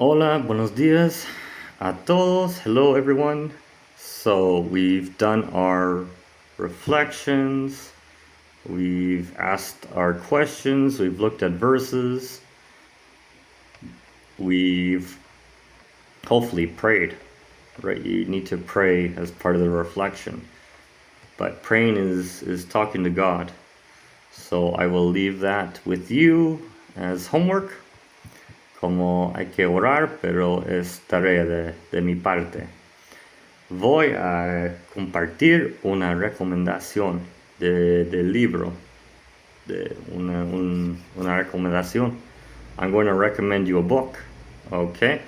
Hola, buenos días a todos. Hello, everyone. So, we've done our reflections, we've asked our questions, we've looked at verses, we've hopefully prayed, right? You need to pray as part of the reflection. But praying is talking to God. So, I will leave that with you as homework. Como hay que orar, pero es tarea de mi parte. Voy a compartir una recomendación del libro, de una recomendación. I'm going to recommend you a book, okay?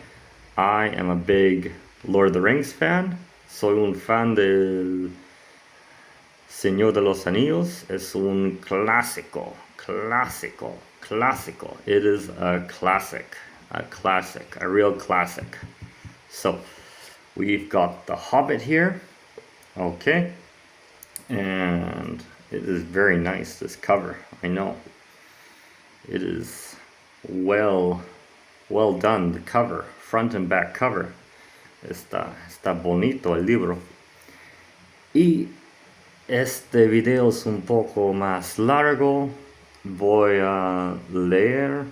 I am a big Lord of the Rings fan. Soy un fan del Señor de los Anillos. Es un clásico. It is a classic, a real classic. So, we've got The Hobbit here, okay, and it is very nice, this cover. I know it is well done, the cover, front and back cover. Está bonito el libro. Y este video es un poco más largo. Voy a leer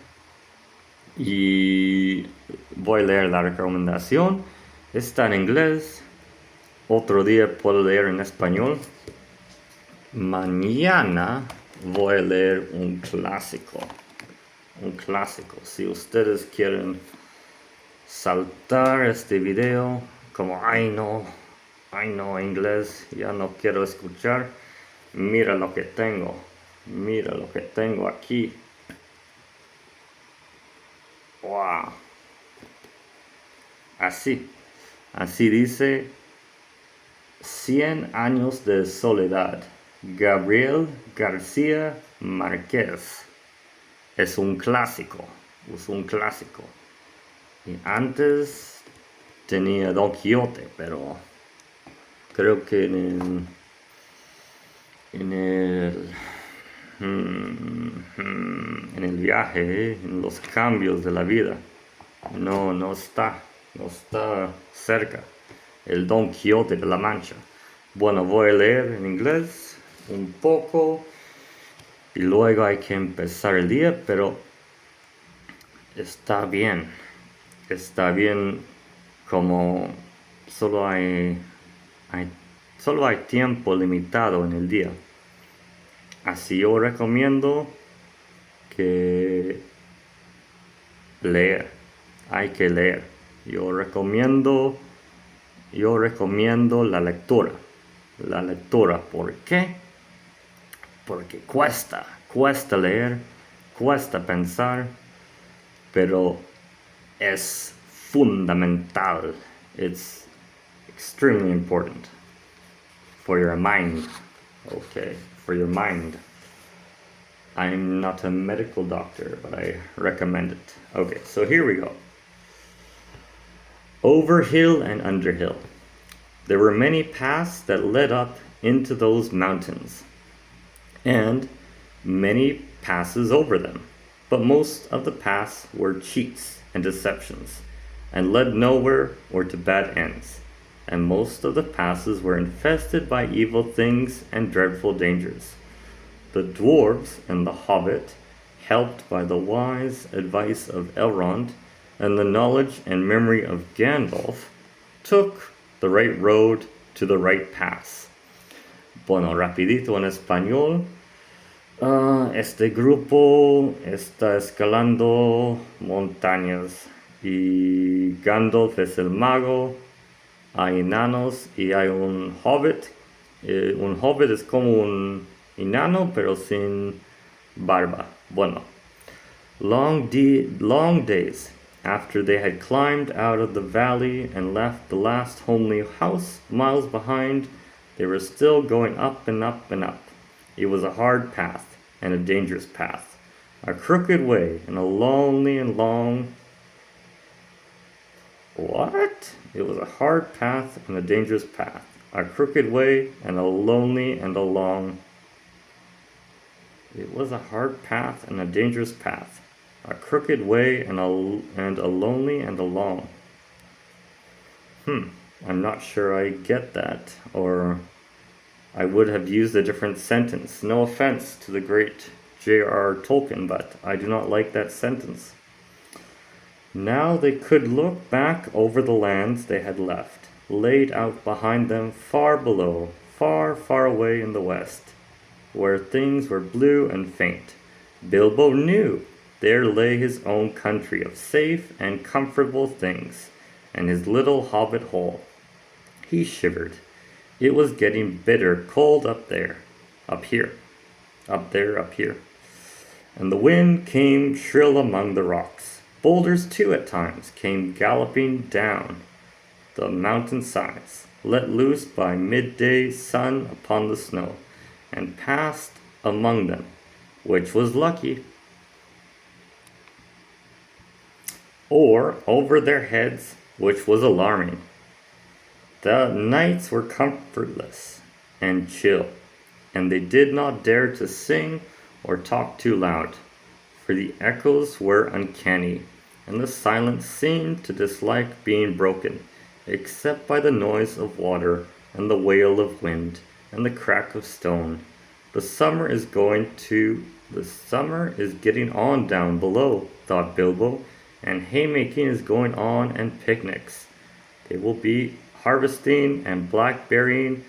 la recomendación. Está en inglés. Otro día puedo leer en español. Mañana voy a leer un clásico. Si ustedes quieren saltar este video, como ay no inglés, ya no quiero escuchar, mira lo que tengo aquí. Wow. Así dice: 100 años de soledad, Gabriel García Márquez. Es un clásico. Y antes tenía Don Quijote, pero creo que en el viaje, en los cambios de la vida, no está cerca el Don Quijote de la Mancha. Bueno, voy a leer en inglés un poco y luego hay que empezar el día, pero está bien como solo hay tiempo limitado en el día. Así yo recomiendo que hay que leer. Yo recomiendo la lectura. ¿Por qué? Porque cuesta leer, cuesta pensar, pero es fundamental. It's extremely important for your mind. Okay, for your mind. I'm not a medical doctor, but I recommend it. Okay, so here we go. Over hill and under hill, there were many paths that led up into those mountains, and many passes over them. But most of the paths were cheats and deceptions, and led nowhere or to bad ends. And most of the passes were infested by evil things and dreadful dangers. The dwarves and the hobbit, helped by the wise advice of Elrond and the knowledge and memory of Gandalf, took the right road to the right paths. Bueno, rapidito en español. Este grupo está escalando montañas y Gandalf es el mago. Hay enanos y hay un hobbit. Un hobbit es como un enano pero sin barba. Bueno, long days after they had climbed out of the valley and left the last homely house miles behind, they were still going up and up and up. It was a hard path and a dangerous path, a crooked way and a lonely and long... What? It was a hard path and a dangerous path, a crooked way and a lonely and a long... It was a hard path and a dangerous path, a crooked way and a lonely and alone. I'm not sure I get that, or I would have used a different sentence. No offense to the great J.R.R. Tolkien, but I do not like that sentence. Now they could look back over the lands they had left, laid out behind them far below, far, far away in the west, where things were blue and faint. Bilbo knew there lay his own country of safe and comfortable things, and his little hobbit hole. He shivered. It was getting bitter cold up there, up here, up there, up here. And the wind came shrill among the rocks. Boulders, too, at times, came galloping down the mountain sides, let loose by midday sun upon the snow, and passed among them, which was lucky, or over their heads, which was alarming. The nights were comfortless and chill, and they did not dare to sing or talk too loud, for the echoes were uncanny, and the silence seemed to dislike being broken, except by the noise of water and the wail of wind and the crack of stone. The summer is getting on down below, thought Bilbo, and haymaking is going on and picnics. They will be harvesting and blackberrying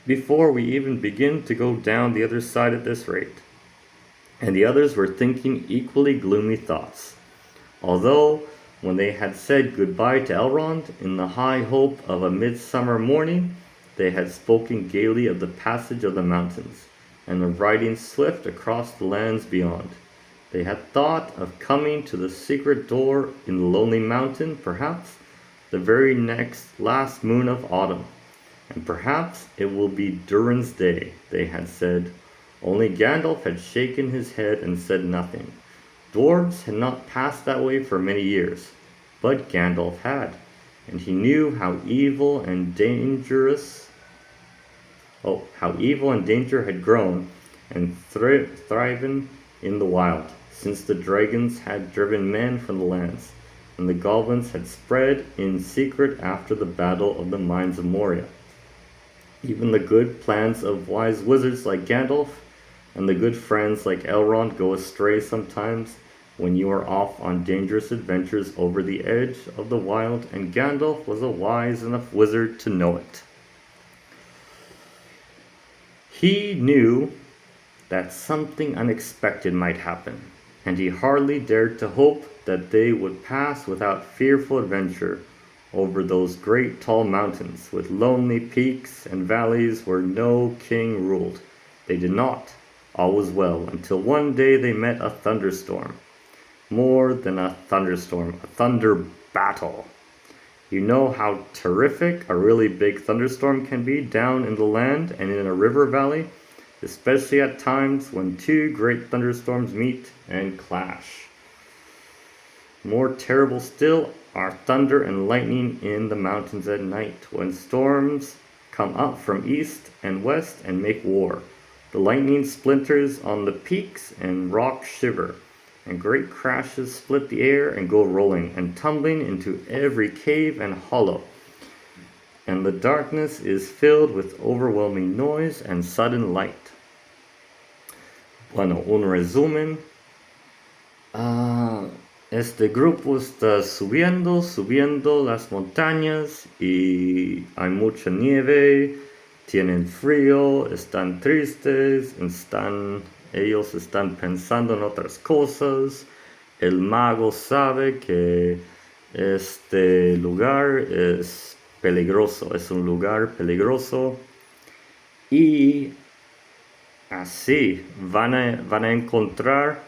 before we even begin to go down the other side at this rate. And the others were thinking equally gloomy thoughts, although when they had said goodbye to Elrond in the high hope of a midsummer morning, they had spoken gaily of the passage of the mountains, and of riding swift across the lands beyond. They had thought of coming to the secret door in the lonely mountain, perhaps the very last moon of autumn. And perhaps it will be Durin's day, they had said. Only Gandalf had shaken his head and said nothing. Dwarves had not passed that way for many years, but Gandalf had, and he knew how evil and danger had grown and thriven in the wild, since the dragons had driven men from the lands, and the goblins had spread in secret after the battle of the Mines of Moria. Even the good plans of wise wizards like Gandalf and the good friends like Elrond go astray sometimes when you are off on dangerous adventures over the edge of the wild, and Gandalf was a wise enough wizard to know it. He knew that something unexpected might happen, and he hardly dared to hope that they would pass without fearful adventure over those great tall mountains with lonely peaks and valleys where no king ruled. They did not. All was well, until one day they met a thunderstorm. More than a thunderstorm, a thunder battle. You know how terrific a really big thunderstorm can be down in the land and in a river valley, especially at times when two great thunderstorms meet and clash. More terrible still are thunder and lightning in the mountains at night, when storms come up from east and west and make war. The lightning splinters on the peaks and rocks shiver, and great crashes split the air and go rolling and tumbling into every cave and hollow. And the darkness is filled with overwhelming noise and sudden light. Bueno, un resumen. Este grupo está subiendo las montañas y hay mucha nieve, tienen frío, están tristes, ellos están pensando en otras cosas. El mago sabe que este lugar es peligroso, es un lugar peligroso y así van a encontrar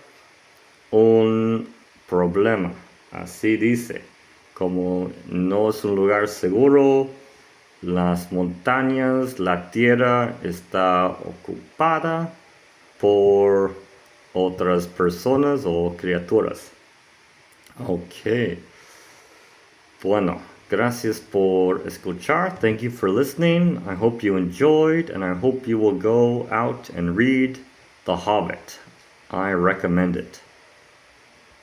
un problema, así dice, como no es un lugar seguro, las montañas, la tierra está ocupada por otras personas o criaturas. Ok, bueno, gracias por escuchar. Thank you for listening. I hope you enjoyed, and I hope you will go out and read The Hobbit. I recommend it.